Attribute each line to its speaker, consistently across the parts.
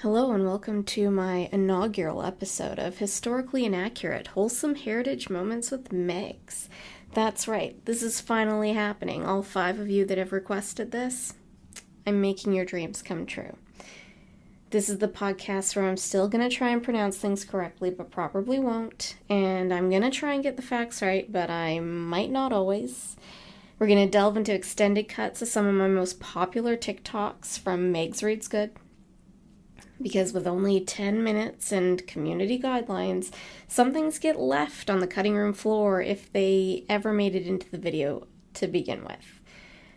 Speaker 1: Hello and welcome to my inaugural episode of Historically Inaccurate Wholesome Heritage Moments with Megs. That's right, this is finally happening. All 5 of you that have requested this, I'm making your dreams come true. This is the podcast where I'm still going to try and pronounce things correctly, but probably won't. And I'm going to try and get the facts right, but I might not always. We're going to delve into extended cuts of some of my most popular TikToks from Megs Reads Good. Because with only 10 minutes and community guidelines, some things get left on the cutting room floor if they ever made it into the video to begin with.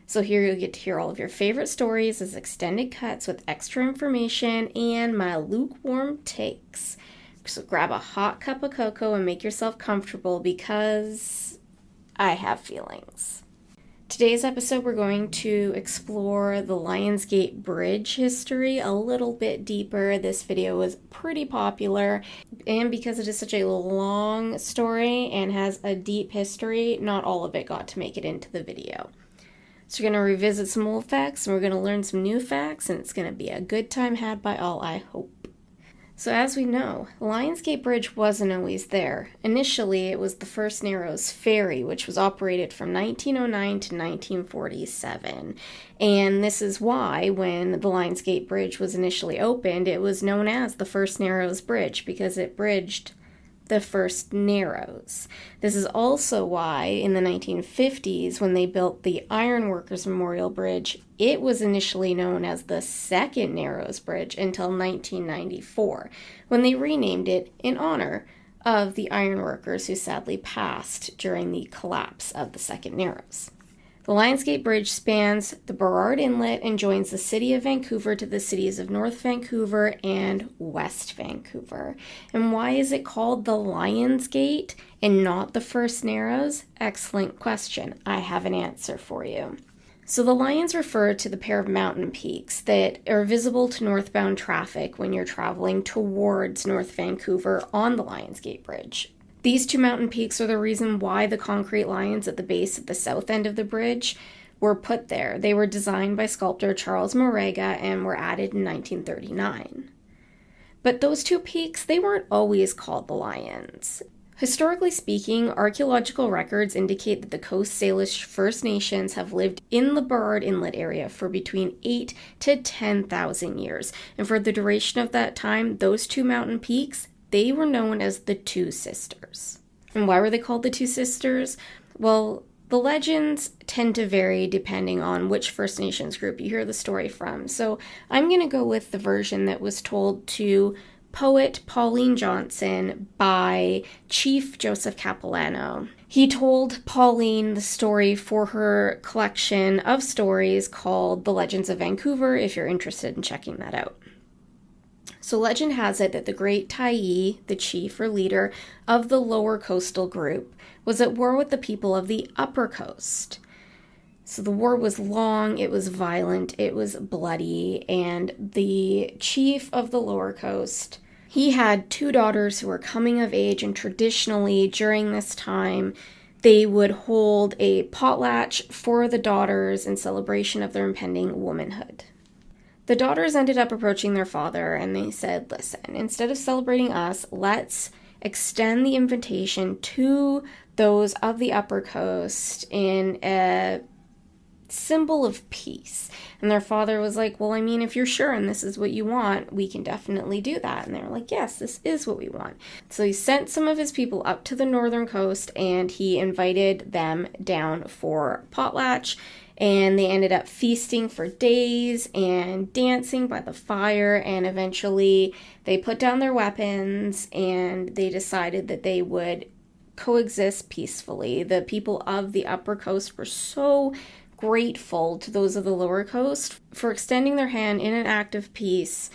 Speaker 1: So here you'll get to hear all of your favorite stories as extended cuts with extra information and my lukewarm takes. So grab a hot cup of cocoa and make yourself comfortable because I have feelings. Today's episode, we're going to explore the Lionsgate Bridge history a little bit deeper. This video was pretty popular, and because it is such a long story and has a deep history, not all of it got to make it into the video. So we're going to revisit some old facts, and we're going to learn some new facts, and it's going to be a good time had by all, I hope. So as we know, Lionsgate Bridge wasn't always there. Initially, it was the First Narrows Ferry, which was operated from 1909 to 1947. And this is why, when the Lionsgate Bridge was initially opened, it was known as the First Narrows Bridge, because it bridged the First Narrows. This is also why, in the 1950s, when they built the Ironworkers Memorial Bridge, it was initially known as the Second Narrows Bridge until 1994, when they renamed it in honor of the ironworkers who sadly passed during the collapse of the Second Narrows. The Lionsgate Bridge spans the Burrard Inlet and joins the city of Vancouver to the cities of North Vancouver and West Vancouver. And why is it called the Lionsgate and not the First Narrows? Excellent question. I have an answer for you. So the lions refer to the pair of mountain peaks that are visible to northbound traffic when you're traveling towards North Vancouver on the Lionsgate Bridge. These 2 mountain peaks are the reason why the concrete lions at the base of the south end of the bridge were put there. They were designed by sculptor Charles Morega and were added in 1939. But those 2 peaks, they weren't always called the lions. Historically speaking, archaeological records indicate that the Coast Salish First Nations have lived in the Burrard Inlet area for between 8 to 10,000 years. And for the duration of that time, those 2 mountain peaks, they were known as the Two Sisters. And why were they called the Two Sisters? Well, the legends tend to vary depending on which First Nations group you hear the story from. So I'm going to go with the version that was told to poet Pauline Johnson by Chief Joseph Capilano. He told Pauline the story for her collection of stories called The Legends of Vancouver, if you're interested in checking that out. So legend has it that the great Tyee, the chief or leader of the lower coastal group, was at war with the people of the upper coast. So the war was long, it was violent, it was bloody, and the chief of the lower coast, he had 2 daughters who were coming of age, and traditionally during this time, they would hold a potlatch for the daughters in celebration of their impending womanhood. The daughters ended up approaching their father and they said, listen, instead of celebrating us, let's extend the invitation to those of the upper coast in a symbol of peace. And their father was like, well, I mean, if you're sure and this is what you want, we can definitely do that. And they were like, yes, this is what we want. So he sent some of his people up to the northern coast and he invited them down for potlatch. And they ended up feasting for days and dancing by the fire. And eventually they put down their weapons and they decided that they would coexist peacefully. The people of the upper coast were so grateful to those of the lower coast for extending their hand in an act of peace.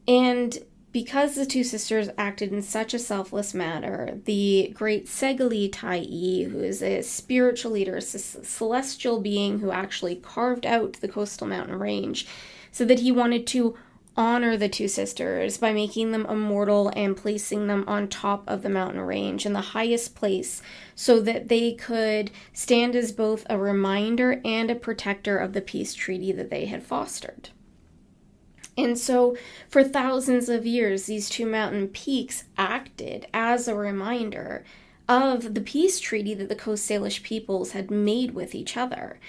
Speaker 1: And because the 2 sisters acted in such a selfless manner, the great Segali Tyee, who is a spiritual leader, a celestial being who actually carved out the coastal mountain range, said that he wanted to honor the 2 sisters by making them immortal and placing them on top of the mountain range in the highest place so that they could stand as both a reminder and a protector of the peace treaty that they had fostered. And so for thousands of years, these two mountain peaks acted as a reminder of the peace treaty that the Coast Salish peoples had made with each other.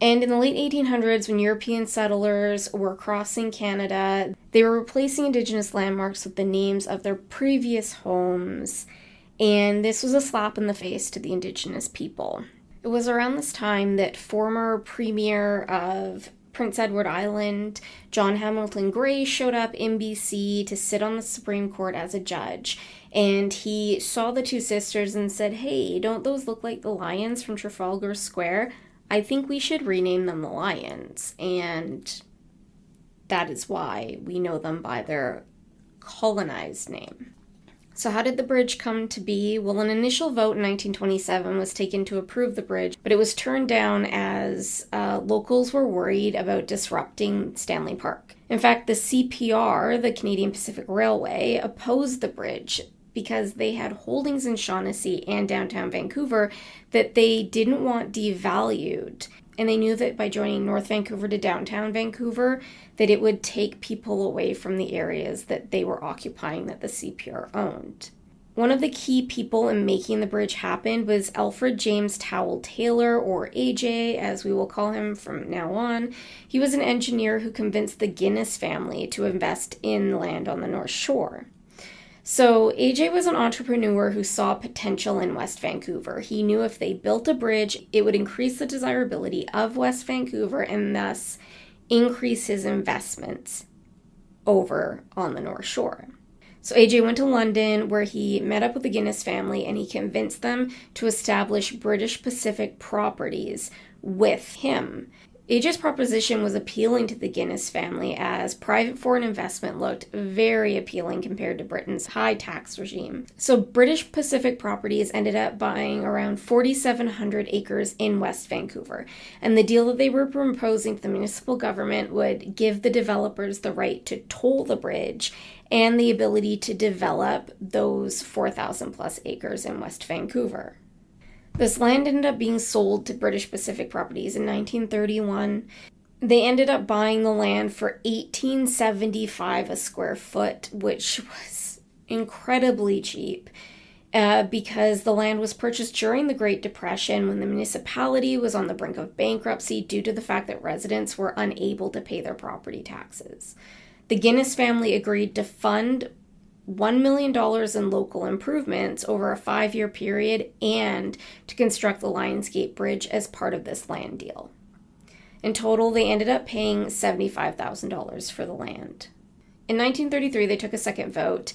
Speaker 1: And in the late 1800s, when European settlers were crossing Canada, they were replacing Indigenous landmarks with the names of their previous homes. And this was a slap in the face to the Indigenous people. It was around this time that former Premier of Prince Edward Island, John Hamilton Gray, showed up in BC to sit on the Supreme Court as a judge. And he saw the two sisters and said, "Hey, don't those look like the lions from Trafalgar Square? I think we should rename them the Lions." And that is why we know them by their colonized name. So how did the bridge come to be? Well, an initial vote in 1927 was taken to approve the bridge, but it was turned down as locals were worried about disrupting Stanley Park. In fact, the CPR, the Canadian Pacific Railway, opposed the bridge because they had holdings in Shaughnessy and downtown Vancouver that they didn't want devalued. And they knew that by joining North Vancouver to downtown Vancouver, that it would take people away from the areas that they were occupying that the CPR owned. One of the key people in making the bridge happen was Alfred James Towle Taylor, or AJ, as we will call him from now on. He was an engineer who convinced the Guinness family to invest in land on the North Shore. So AJ was an entrepreneur who saw potential in West Vancouver. He knew if they built a bridge, it would increase the desirability of West Vancouver and thus increase his investments over on the North Shore. So AJ went to London, where he met up with the Guinness family, and he convinced them to establish British Pacific Properties with him. AJ's proposition was appealing to the Guinness family, as private foreign investment looked very appealing compared to Britain's high tax regime. So British Pacific Properties ended up buying around 4,700 acres in West Vancouver. And the deal that they were proposing to the municipal government would give the developers the right to toll the bridge and the ability to develop those 4,000 plus acres in West Vancouver. This land ended up being sold to British Pacific Properties in 1931. They ended up buying the land for $18.75 a square foot, which was incredibly cheap because the land was purchased during the Great Depression, when the municipality was on the brink of bankruptcy due to the fact that residents were unable to pay their property taxes. The Guinness family agreed to fund $1 million in local improvements over a 5-year period and to construct the Lionsgate Bridge as part of this land deal. In total, they ended up paying $75,000 for the land. In 1933, they took a second vote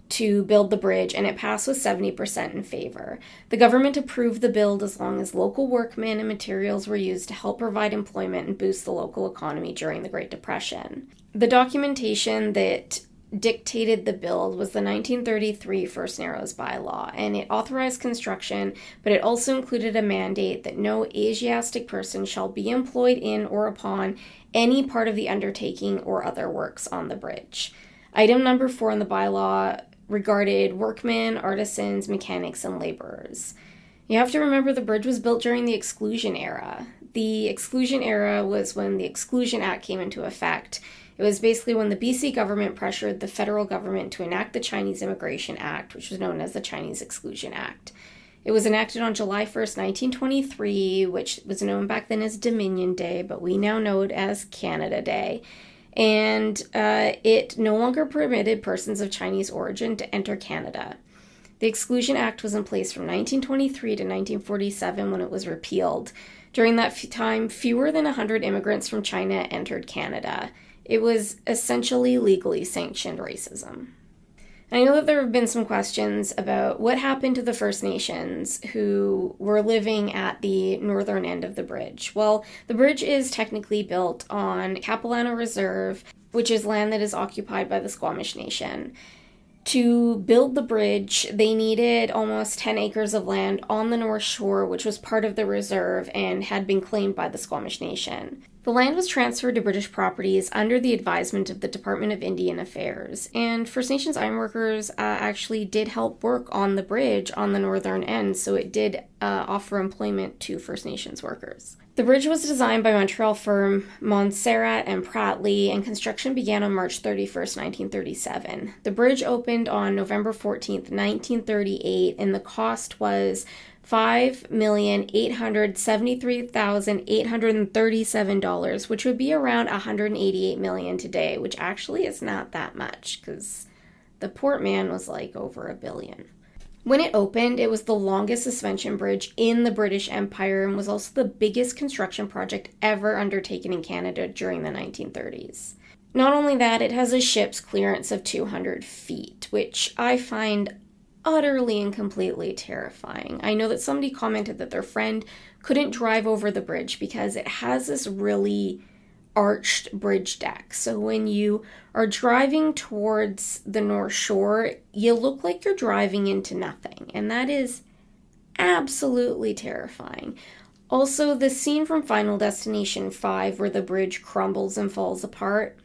Speaker 1: to build the bridge, and it passed with 70% in favor. The government approved the build as long as local workmen and materials were used to help provide employment and boost the local economy during the Great Depression. The documentation that dictated the build was the 1933 First Narrows bylaw, and it authorized construction, but it also included a mandate that no Asiatic person shall be employed in or upon any part of the undertaking or other works on the bridge. Item number 4 in the bylaw regarded workmen, artisans, mechanics, and laborers. You have to remember the bridge was built during the Exclusion Era. The Exclusion Era was when the Exclusion Act came into effect. It was basically when the BC government pressured the federal government to enact the Chinese Immigration Act, which was known as the Chinese Exclusion Act. It was enacted on July 1st, 1923, which was known back then as Dominion Day, but we now know it as Canada Day. And it no longer permitted persons of Chinese origin to enter Canada. The Exclusion Act was in place from 1923 to 1947 when it was repealed. During that time, fewer than 100 immigrants from China entered Canada. It was essentially legally sanctioned racism. I know that there have been some questions about what happened to the First Nations who were living at the northern end of the bridge. Well, the bridge is technically built on Capilano Reserve, which is land that is occupied by the Squamish Nation. To build the bridge, they needed almost 10 acres of land on the North Shore, which was part of the reserve and had been claimed by the Squamish Nation. The land was transferred to British Properties under the advisement of the Department of Indian Affairs, and First Nations ironworkers actually did help work on the bridge on the northern end, so it did offer employment to First Nations workers. The bridge was designed by Montreal firm Montserrat and Pratley, and construction began on March 31st, 1937. The bridge opened on November 14th, 1938, and the cost was $5,873,837, which would be around $188 million today, which actually is not that much because the Port Man was like over $1 billion. When it opened, it was the longest suspension bridge in the British Empire and was also the biggest construction project ever undertaken in Canada during the 1930s. Not only that, it has a ship's clearance of 200 feet, which I find utterly and completely terrifying. I know that somebody commented that their friend couldn't drive over the bridge because it has this really arched bridge deck. So when you are driving towards the North Shore, you look like you're driving into nothing. And that is absolutely terrifying. Also, the scene from Final Destination 5 where the bridge crumbles and falls apart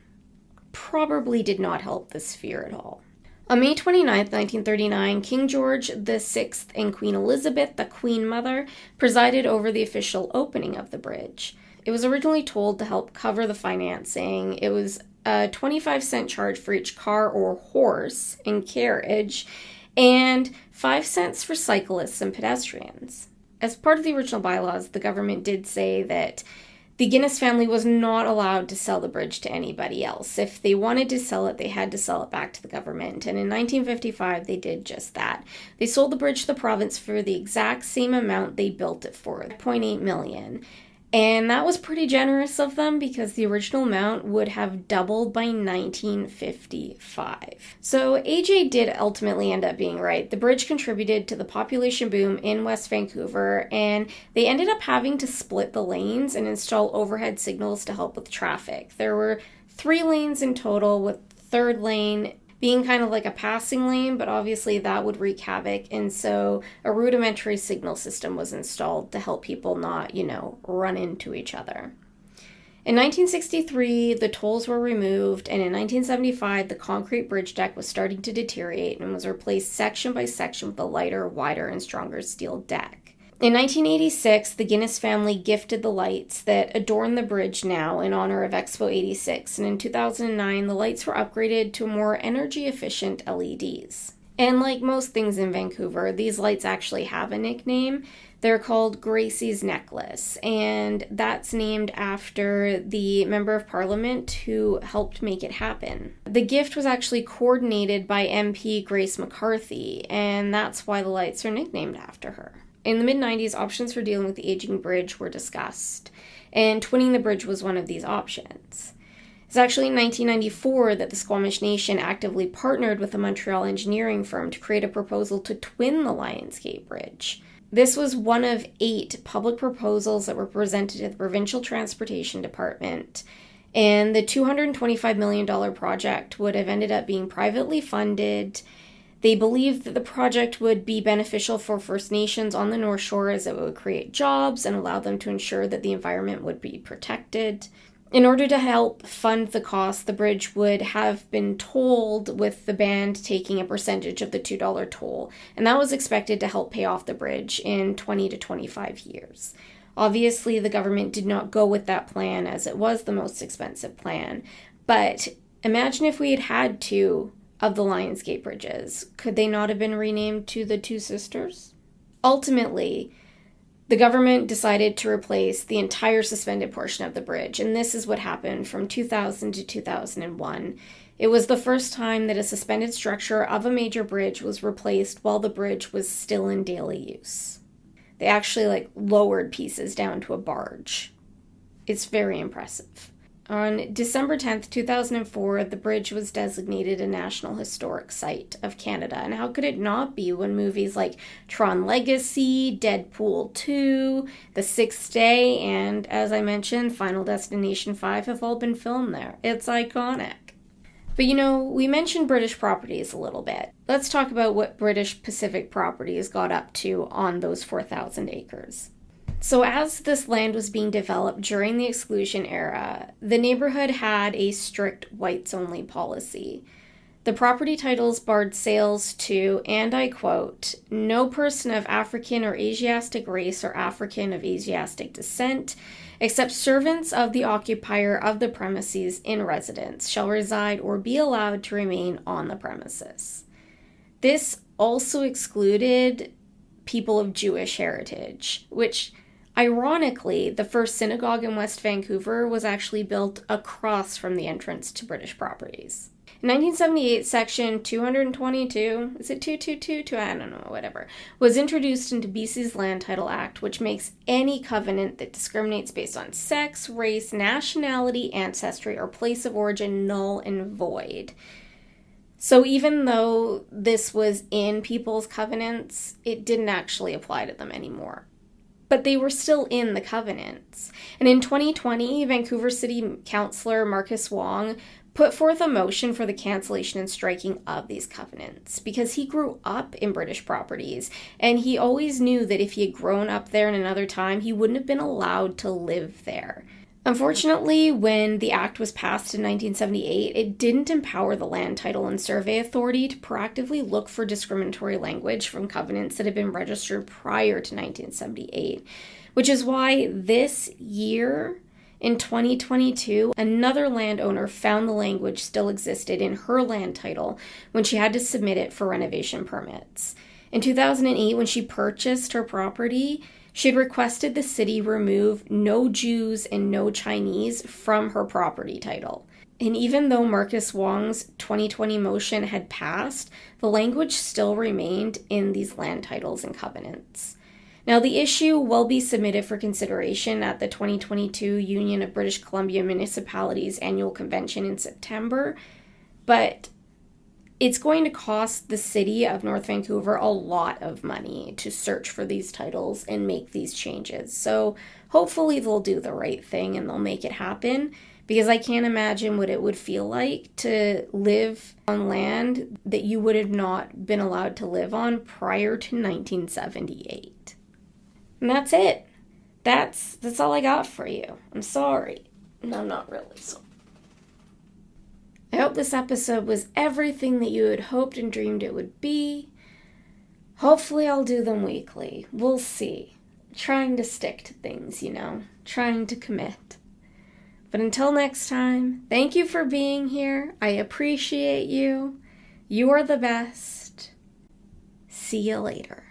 Speaker 1: probably did not help this fear at all. On May 29, 1939, King George VI and Queen Elizabeth, the Queen Mother, presided over the official opening of the bridge. It was originally told to help cover the financing. It was a 25-cent charge for each car or horse and carriage, and 5 cents for cyclists and pedestrians. As part of the original bylaws, the government did say that the Guinness family was not allowed to sell the bridge to anybody else. If they wanted to sell it, they had to sell it back to the government. And in 1955, they did just that. They sold the bridge to the province for the exact same amount they built it for, $0.8 million. And that was pretty generous of them because the original amount would have doubled by 1955. So AJ did ultimately end up being right. The bridge contributed to the population boom in West Vancouver, and they ended up having to split the lanes and install overhead signals to help with traffic. There were 3 lanes in total, with the third lane being kind of like a passing lane, but obviously that would wreak havoc, and so a rudimentary signal system was installed to help people not, run into each other. In 1963, the tolls were removed, and in 1975, the concrete bridge deck was starting to deteriorate and was replaced section by section with a lighter, wider, and stronger steel deck. In 1986, the Guinness family gifted the lights that adorn the bridge now in honor of Expo 86, and in 2009, the lights were upgraded to more energy-efficient LEDs. And like most things in Vancouver, these lights actually have a nickname. They're called Gracie's Necklace, and that's named after the Member of Parliament who helped make it happen. The gift was actually coordinated by MP Grace McCarthy, and that's why the lights are nicknamed after her. In the mid-90s, options for dealing with the aging bridge were discussed, and twinning the bridge was one of these options. It's actually in 1994 that the Squamish Nation actively partnered with a Montreal engineering firm to create a proposal to twin the Lionsgate Bridge. This was one of 8 public proposals that were presented to the Provincial Transportation Department, and the $225 million project would have ended up being privately funded. They believed that the project would be beneficial for First Nations on the North Shore as it would create jobs and allow them to ensure that the environment would be protected. In order to help fund the cost, the bridge would have been tolled, with the band taking a percentage of the $2 toll, and that was expected to help pay off the bridge in 20 to 25 years. Obviously, the government did not go with that plan as it was the most expensive plan, but imagine if we had had 2 of the Lionsgate bridges. Could they not have been renamed to the Two Sisters? Ultimately, the government decided to replace the entire suspended portion of the bridge, and this is what happened from 2000 to 2001. It was the first time that a suspended structure of a major bridge was replaced while the bridge was still in daily use. They actually lowered pieces down to a barge. It's very impressive. On December 10th, 2004, the bridge was designated a National Historic Site of Canada. And how could it not be when movies like Tron Legacy, Deadpool 2, The Sixth Day, and, as I mentioned, Final Destination 5 have all been filmed there? It's iconic. But we mentioned British properties a little bit. Let's talk about what British Pacific Properties got up to on those 4,000 acres. So as this land was being developed during the exclusion era, the neighborhood had a strict whites-only policy. The property titles barred sales to, and I quote, "no person of African or Asiatic race or African of Asiatic descent, except servants of the occupier of the premises in residence shall reside or be allowed to remain on the premises. This also excluded people of Jewish heritage, which, ironically, the first synagogue in West Vancouver was actually built across from the entrance to British properties. In 1978, Section 222, is it 222? I don't know, whatever, was introduced into BC's Land Title Act, which makes any covenant that discriminates based on sex, race, nationality, ancestry, or place of origin null and void. So even though this was in people's covenants, it didn't actually apply to them anymore. But they were still in the covenants. And in 2020, Vancouver City Councillor Marcus Wong put forth a motion for the cancellation and striking of these covenants because he grew up in British properties and he always knew that if he had grown up there in another time, he wouldn't have been allowed to live there. Unfortunately, when the Act was passed in 1978, it didn't empower the Land Title and Survey Authority to proactively look for discriminatory language from covenants that had been registered prior to 1978, which is why this year, in 2022, another landowner found the language still existed in her land title when she had to submit it for renovation permits. In 2008, when she purchased her property, she had requested the city remove "no Jews" and "no Chinese" from her property title. And even though Marcus Wong's 2020 motion had passed, the language still remained in these land titles and covenants. Now, the issue will be submitted for consideration at the 2022 Union of British Columbia Municipalities Annual Convention in September, but it's going to cost the city of North Vancouver a lot of money to search for these titles and make these changes. So hopefully they'll do the right thing and they'll make it happen, because I can't imagine what it would feel like to live on land that you would have not been allowed to live on prior to 1978. And that's it. That's all I got for you. I'm sorry. No, not really. So I hope this episode was everything that you had hoped and dreamed it would be. Hopefully I'll do them weekly. We'll see. Trying to stick to things, trying to commit. But until next time, thank you for being here. I appreciate you. You are the best. See you later.